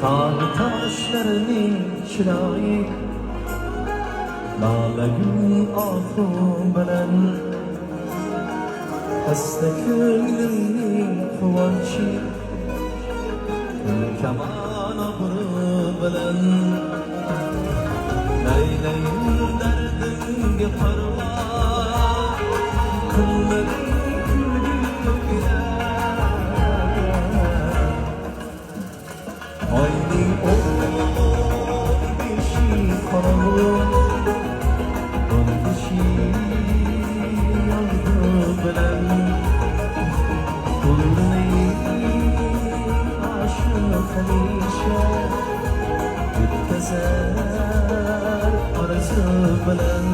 Tağ taşlarının chiroyi Lalagun ohu bilan Hasta ko'nglimning quvonchi Kamon obro' bilan Laylayim dardimga parvo Qilmading kulguga Oyning o'n beshi qorong'u o'n beshi yomg'ir bilan Ko'nglimning oshiq hamisha bittazar orzu bilan